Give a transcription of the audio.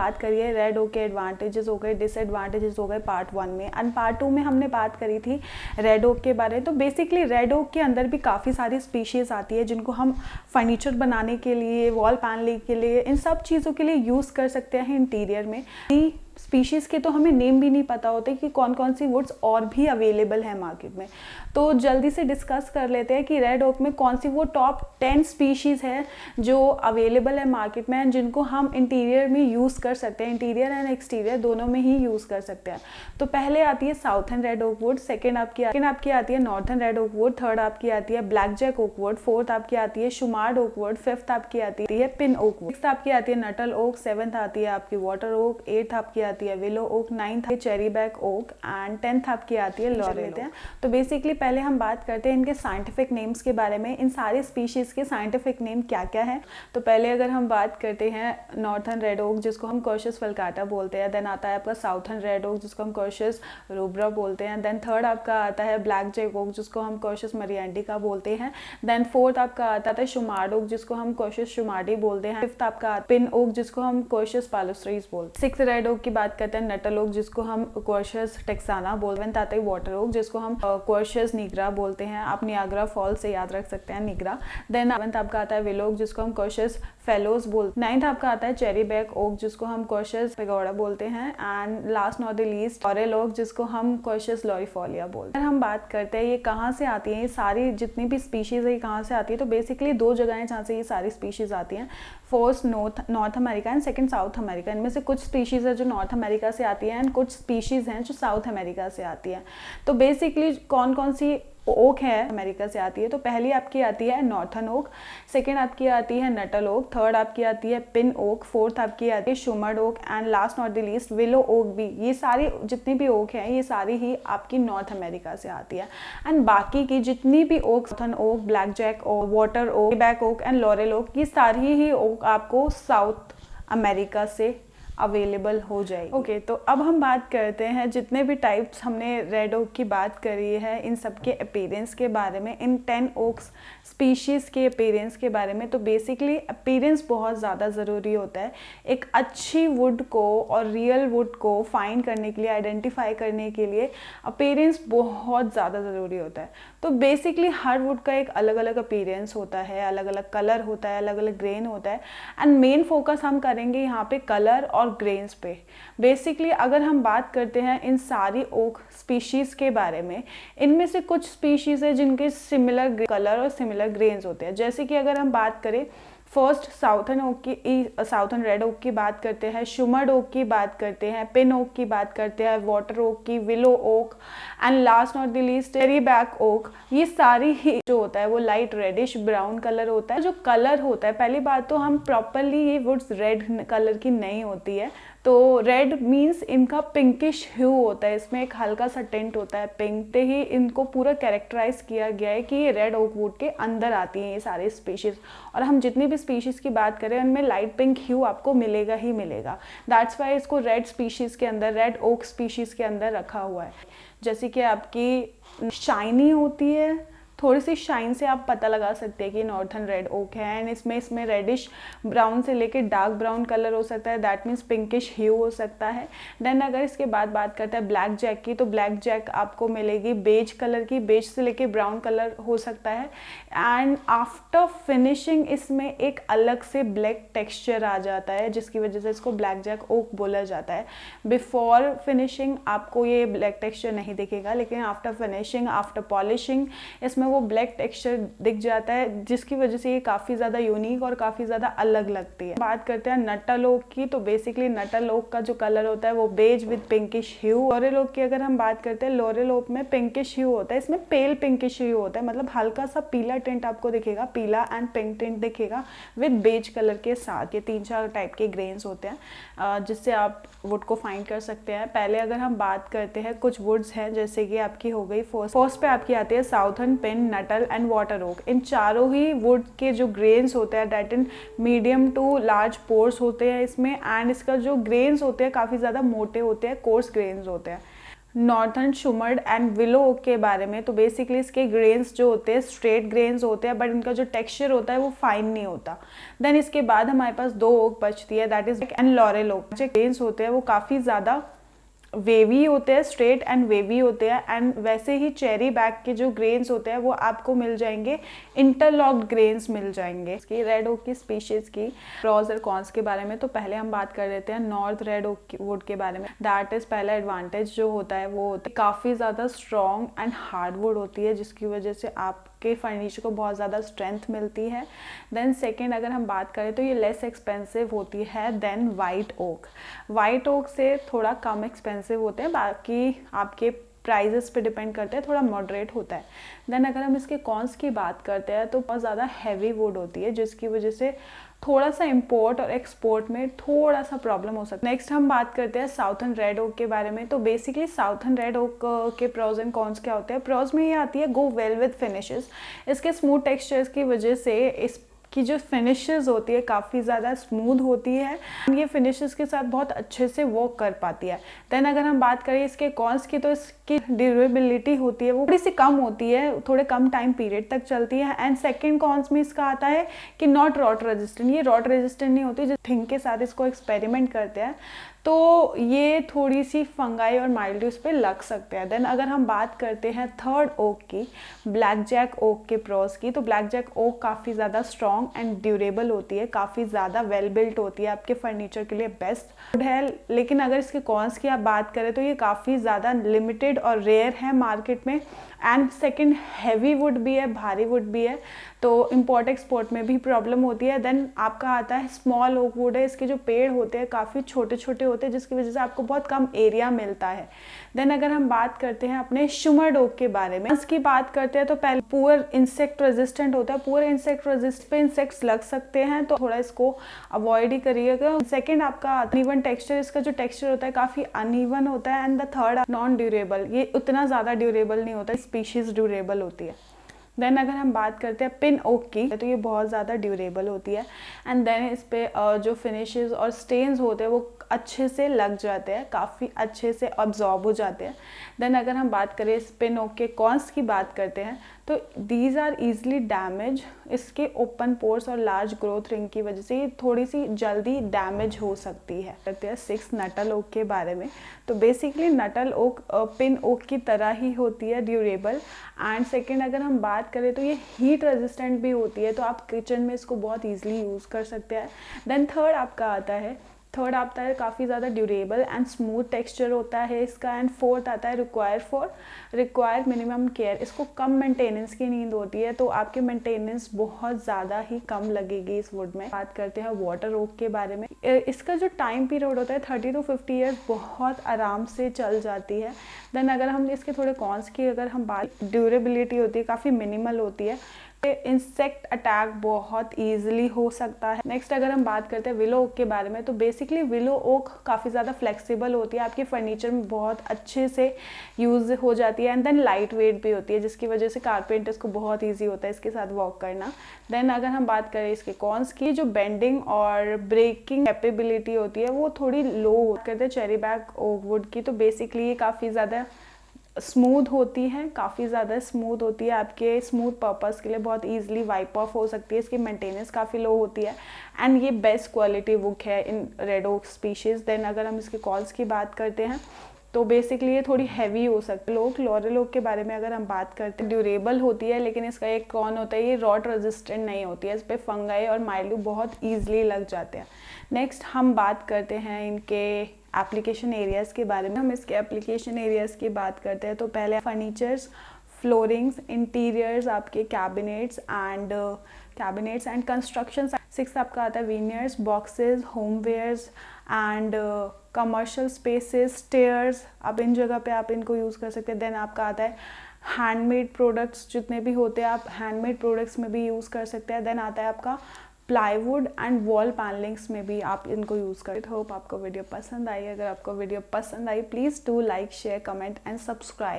बात करी है रेड ओक के एडवांटेजेस हो गए, डिसएडवांटेजेस हो गए पार्ट 1 में, एंड पार्ट 2 में हमने बात करी थी रेड ओक के बारे में। तो बेसिकली रेड ओक के अंदर भी काफ़ी सारी स्पीशीज़ आती है जिनको हम फर्नीचर बनाने के लिए, वॉल पैनलिंग के लिए, इन सब चीज़ों के लिए यूज़ कर सकते हैं इंटीरियर में। स्पीशीज़ के तो हमें नेम भी नहीं पता होते कि कौन कौन सी वुड्स और भी अवेलेबल है मार्केट में। तो जल्दी से डिस्कस कर लेते हैं कि रेड ओक में कौन सी वो टॉप 10 स्पीशीज़ है जो अवेलेबल है मार्केट में एंड जिनको हम इंटीरियर में यूज़ कर सकते हैं, इंटीरियर एंड एक्सटीरियर दोनों में ही यूज़ कर सकते हैं। तो पहले आती है southern red oak wood, second आपकी आती है northern red oak wood, third आपकी आती है black jack oak wood, fourth आपकी आती है शुमार्ड ओक वुड, फिफ्थ आपकी आती है पिन ओक वुड, सिक्स्थ आपकी आती है नटल ओक, सेवंथ आती है आपकी वाटर ओक, एट्थ आपकी आती है willow oak, ninth cherry back oak and 10th आपकी आती है लॉरेल ओक। तो बेसिकली पहले हम बात करते हैं इनके साइंटिफिक नेम्स के बारे में, इन सारी स्पीशीज़ के साइंटिफिक नेम क्या क्या है। तो पहले अगर हम बात करते हैं नॉर्थर्न रेड ओक जिसको हम कर्शस फल्काटा बोलते हैं, देन आता है आपका साउथर्न रेड ओक जिसको हम कर्शस रूब्रा बोलते हैं, देन थर्ड आपका आता है ब्लैक जैक ओक जिसको हम कर्शस मरियंडिका बोलते हैं, देन फोर्थ आपका आता है शुमार्ड ओक जिसको हम कर्शस शुमार्डी बोलते हैं, फिफ्थ आपका पिन ओक जिसको हम कर्शस पालोस्ट्रीज बोलते हैं, सिक्स्थ रेड ओक की बात करते हैं नटल ओक जिसको हम क्वर्शस टेक्साना बोलते हैं, आता है वाटर ओक जिसको हम क्वर्शस निग्रा बोलते हैं, आप नियाग्रा फॉल्स से याद रख सकते हैं निग्रा, देन सेवंथ आपका आता है विलो ओक जिसको हम क्वर्शस फेलोज बोलते हैं, नाइन्थ आपका आता है चेरी बैक ओक जिसको हम क्वर्शस पेगोडा बोलते हैं, and last not the least laurel oak जिसको हम क्वर्शस लॉरिफोलिया बोलते हैं। हम बात करते हैं ये कहाँ से आती है, ये सारी जितनी भी स्पीशीज़ है ये कहाँ से आती है, तो बेसिकली दो जगह हैं जहाँ से ये सारी स्पीशीज़ आती हैं, first north America and second south America. इनमें से कुछ स्पीशीज़ है जो नॉर्थ अमेरिका से आती है एंड कुछ स्पीशीज़ हैं जो साउथ अमेरिका से आती है। तो बेसिकली कौन कौन सी ओक है अमेरिका से आती है, तो पहली आपकी आती है नॉर्थर्न ओक, सेकेंड आपकी आती है नटल ओक, थर्ड आपकी आती है पिन ओक, फोर्थ आपकी आती है Shumard oak and last not the least willow oak भी। ये सारी जितनी भी ओक हैं ये सारी ही आपकी नॉर्थ अमेरिका से आती है एंड बाकी की जितनी भी oak, southern oak, black jack oak, water oak, back oak and laurel oak, ये सारी ही ओक आपको साउथ अमेरिका से अवेलेबल हो जाएगी। ओके, तो अब हम बात करते हैं जितने भी टाइप्स हमने रेड ओक की बात करी है इन सब के अपीयरेंस के बारे में, इन 10 ओक्स स्पीशीज़ के अपीयरेंस के बारे में। तो बेसिकली अपीयरेंस बहुत ज़्यादा ज़रूरी होता है एक अच्छी वुड को और रियल वुड को फाइंड करने के लिए, आइडेंटिफाई करने के लिए अपीयरेंस बहुत ज़्यादा ज़रूरी होता है। तो बेसिकली हर वुड का एक अलग अलग अपीयरेंस होता है, अलग अलग कलर होता है, अलग अलग ग्रेन होता है एंड मेन फोकस हम करेंगे यहाँ पे कलर और ग्रेन्स पे। बेसिकली अगर हम बात करते हैं इन सारी ओक स्पीशीज़ के बारे में, इनमें से कुछ स्पीशीज़ है जिनके सिमिलर कलर और सिमिलर ग्रेन्स होते हैं। जैसे कि अगर हम बात करें फर्स्ट साउथर्न रेड ओक की बात करते हैं, शुमर्ड ओक की बात करते हैं, पिन ओक की बात करते हैं, वाटर ओक की, willow oak and last not the least cherry back oak. ये सारी ही जो होता है वो लाइट रेडिश ब्राउन कलर होता है। जो कलर होता है, पहली बात तो हम प्रॉपरली ये वुड्स रेड कलर की नहीं होती है, तो रेड मीन्स इनका पिंकिश ह्यू होता है, इसमें एक हल्का सा टेंट होता है पिंक, ते ही इनको पूरा कैरेक्टराइज किया गया है कि ये रेड ओक वुड के अंदर आती हैं ये सारे स्पीशीज़। और हम जितनी भी स्पीशीज़ की बात करें उनमें लाइट पिंक ह्यू आपको मिलेगा ही मिलेगा। दैट्स वाई इसको रेड स्पीशीज़ के अंदर, रेड ओक स्पीशीज़ के अंदर रखा हुआ है। जैसे कि आपकी शाइनी होती है, थोड़ी सी शाइन से आप पता लगा सकते हैं कि नॉर्थर्न रेड ओक है एंड इसमें रेडिश ब्राउन से लेके डार्क ब्राउन कलर हो सकता है, दैट मीन्स पिंकिश ह्यू हो सकता है। देन अगर इसके बाद बात करते हैं ब्लैक जैक की, तो ब्लैक जैक आपको मिलेगी बेज कलर की, बेज से लेके ब्राउन कलर हो सकता है एंड आफ्टर फिनिशिंग इसमें एक अलग से ब्लैक टेक्स्चर आ जाता है जिसकी वजह से इसको ब्लैक जैक ओक बोला जाता है। बिफोर फिनिशिंग आपको ये ब्लैक टेक्स्चर नहीं दिखेगा, लेकिन आफ्टर फिनिशिंग, आफ्टर पॉलिशिंग इसमें वो ब्लैक टेक्सचर दिख जाता है जिसकी वजह से ये काफ़ी ज़्यादा यूनिक और काफ़ी ज़्यादा अलग लगती है। बात करते हैं नटल ओक की, तो बेसिकली नटल ओक का जो कलर होता है वो beige with pinkish hue. Laurel oak की अगर हम बात करते हैं, लॉरेल ओक में पिंकिश ह्यू होता है, इसमें पेल पिंकिश ह्यू होता है, मतलब हल्का सा पीला टिंट आपको दिखेगा, पीला एंड पिंक टिंट दिखेगा विद बेज कलर के साथ। ये 3-4 टाइप के ग्रेन्स होते हैं जिससे आप वुड को फाइंड कर सकते हैं। पहले अगर हम बात करते हैं कुछ वुड्स हैं, जैसे कि आपकी हो गई फर्स्ट पे आपकी आती है southern pine, Nuttall and water oak. इन चारों ही वुड के जो ग्रेन्स होते हैं that in medium to large pores होते हैं इसमें, एंड इसका जो ग्रेन्स होते हैं काफ़ी ज़्यादा मोटे होते हैं, कोर्स ग्रेन्स होते हैं। नॉर्थर्न शुमर्ड एंड विलो ओक के बारे में, तो बेसिकली इसके ग्रेन्स जो होते हैं स्ट्रेट ग्रेन्स होते हैं, बट इनका जो टेक्सचर होता है वो फाइन नहीं होता। देन इसके बाद हमारे पास 2 ओक बचती है, that is and laurel oak. जो ग्रेन्स होते हैं वो काफ़ी ज़्यादा वेवी होते हैं, स्ट्रेट एंड वेवी होते हैं। एंड वैसे ही चेरी बैग के जो ग्रेन्स होते हैं वो आपको मिल जाएंगे, इंटरलॉक्ड ग्रेन्स मिल जाएंगे। इसकी रेड ओक की स्पीशीज की प्रॉज और कॉन्स के बारे में, तो पहले हम बात कर लेते हैं नॉर्थ रेड ओक वुड के बारे में। दैट इज पहला एडवांटेज जो होता है वो होता है काफ़ी ज़्यादा स्ट्रॉन्ग एंड हार्ड वुड होती है, जिसकी वजह से आपके फर्नीचर को बहुत ज़्यादा स्ट्रेंथ मिलती है। देन सेकेंड अगर हम बात करें तो ये लेस एक्सपेंसिव होती है than white oak. White oak से थोड़ा कम एक्सपेंसिव होते हैं, बाकी आपके प्राइजेस पे डिपेंड करते हैं, थोड़ा मॉडरेट होता है। देन अगर हम इसके कॉन्स की बात करते हैं तो बहुत ज़्यादा हैवी वुड होती है, जिसकी वजह से थोड़ा सा इंपोर्ट और एक्सपोर्ट में थोड़ा सा प्रॉब्लम हो सकता है। नेक्स्ट हम बात करते हैं साउथर्न रेड ओक के बारे में। तो बेसिकली साउथर्न रेड ओक के प्रोज एंड कॉन्स क्या होते हैं। प्रोज में ये आती है गो वेल विद फिनिशेस। इसके स्मूथ टेक्सचर्स की वजह से इस की जो फिनिशेस होती है काफ़ी ज़्यादा स्मूथ होती है, ये फिनिशेस के साथ बहुत अच्छे से वर्क कर पाती है। देन अगर हम बात करें इसके कॉन्स की, तो इसकी ड्यूरेबिलिटी होती है वो थोड़ी सी कम होती है, थोड़े कम टाइम पीरियड तक चलती है। एंड सेकंड कॉन्स में इसका आता है कि नॉट रॉट रेजिस्टेंट, ये रॉट रेजिस्टेंट नहीं होती। जो थिंग के साथ इसको एक्सपेरिमेंट करते हैं तो ये थोड़ी सी फंगाई और माइल्ड इस पे लग सकते हैं। देन अगर हम बात करते हैं थर्ड ओक की, ब्लैक जैक ओक के प्रोज की, तो ब्लैक जैक ओक काफ़ी ज़्यादा स्ट्रॉन्ग एंड ड्यूरेबल होती है, काफ़ी ज़्यादा वेल बिल्ट होती है, आपके फर्नीचर के लिए बेस्ट है। लेकिन अगर इसके कॉन्स की आप बात करें तो ये काफ़ी ज़्यादा लिमिटेड और रेयर है मार्केट में। एंड सेकेंड हैवी वुड भी है, भारी वुड भी है, तो इम्पोर्ट एक्सपोर्ट में भी प्रॉब्लम होती है। देन आपका आता है स्मॉल ओक वुड है, इसके जो पेड़ होते हैं काफ़ी छोटे छोटे होते हैं, जिसकी वजह से आपको बहुत कम एरिया मिलता है। देन अगर हम बात करते हैं अपने शुमर्ड ओक के बारे में, इसकी बात करते हैं तो पहले पुअर इंसेक्ट रेजिस्टेंट होता है। पुअर इंसेक्ट रेजिस्ट पे इंसेक्ट्स लग सकते हैं, तो थोड़ा इसको अवॉइड ही करिएगा। सेकेंड आपका अनइवन टेक्सचर, इसका जो टेक्सचर होता है काफ़ी अनइवन होता है। And the third non durable, ये उतना ज़्यादा ड्यूरेबल नहीं होता, स्पीशीज ड्यूरेबल होती है। देन अगर हम बात करते हैं पिन ओक की, तो ये बहुत ज़्यादा ड्यूरेबल होती है। एंड देन इस पे जो फिनिशेस और स्टेन्स होते हैं वो अच्छे से लग जाते हैं, काफ़ी अच्छे से अब्जॉर्ब हो जाते हैं। देन अगर हम बात करें इस पिन ओक के कॉन्स की बात करते हैं, तो दीज आर ईजिली डैमेज। इसके ओपन पोर्स और लार्ज ग्रोथ रिंग की वजह से ये थोड़ी सी जल्दी डैमेज हो सकती है। करते हैं 6 नटल ओक के बारे में। तो basically Nuttall oak pin oak की तरह ही होती है, ड्यूरेबल। एंड सेकेंड अगर हम बात करें तो ये हीट रेजिस्टेंट भी होती है, तो आप किचन में इसको बहुत ईजिली यूज़ कर सकते हैं। देन थर्ड आता है काफ़ी ज़्यादा ड्यूरेबल एंड स्मूथ टेक्सचर होता है इसका। एंड फोर्थ आता है रिक्वायर मिनिमम केयर। इसको कम मेंटेनेंस की नीड होती है, तो आपके मेंटेनेंस बहुत ज़्यादा ही कम लगेगी इस वुड में। बात करते हैं वाटर ओक के बारे में। इसका जो टाइम पीरियड होता है 30 to 50 ईयर्स, बहुत आराम से चल जाती है। देन अगर हम इसके थोड़े कॉन्स की अगर हम बात, ड्यूरेबिलिटी होती है काफ़ी मिनिमल होती है। इंसेक्ट अटैक बहुत ईजिली हो सकता है। नेक्स्ट अगर हम बात करते हैं विलो ओक के बारे में, तो बेसिकली विलो ओक काफ़ी ज़्यादा फ्लेक्सिबल होती है, आपके फर्नीचर में बहुत अच्छे से यूज़ हो जाती है। एंड देन लाइट वेट भी होती है, जिसकी वजह से कारपेंटर्स को बहुत ईजी होता है इसके साथ वर्क करना। देन अगर हम बात करें इसके कॉन्स की, जो बेंडिंग और ब्रेकिंग कैपेबिलिटी होती है वो थोड़ी लो करते हैं चेरी बैग ओक वुड की। तो बेसिकली ये काफ़ी ज़्यादा स्मूथ होती है, काफ़ी ज़्यादा स्मूथ होती है, आपके स्मूथ पर्पस के लिए बहुत इजीली वाइप ऑफ हो सकती है। इसकी मेंटेनेंस काफ़ी लो होती है। एंड ये बेस्ट क्वालिटी वुड है in red oak species. Then अगर हम इसके कॉल्स की बात करते हैं तो बेसिकली ये थोड़ी हैवी हो सकती है। लॉरेल ओक के बारे में अगर हम बात करते हैं, ड्यूरेबल होती है, लेकिन इसका एक कॉन होता है ये रॉट रेजिस्टेंट नहीं होती है, इस पर फंगाई और माइल्ड्यू बहुत ईजिली लग जाते हैं। नेक्स्ट हम बात करते हैं इनके एप्लीकेशन एरियाज़ के बारे में। हम इसके एप्लीकेशन एरियाज़ की बात करते हैं तो पहले फर्नीचर्स, फ्लोरिंग्स, इंटीरियर्स, आपके कैबिनेट्स एंड कंस्ट्रक्शन। 6 आपका आता है veneers, boxes, homewares and commercial spaces, stairs. आप इन जगह पे आप इनको यूज़ कर सकते हैं। देन आपका आता है हैंडमेड प्रोडक्ट्स, जितने भी होते हैं आप हैंडमेड प्रोडक्ट्स में भी यूज़ कर सकते हैं। देन आता है आपका प्लाईवुड एंड वॉल पैनलिंग्स में भी आप इनको यूज़ करें। होप आपको वीडियो पसंद आई। अगर आपको वीडियो पसंद आई please do like, share, comment and subscribe.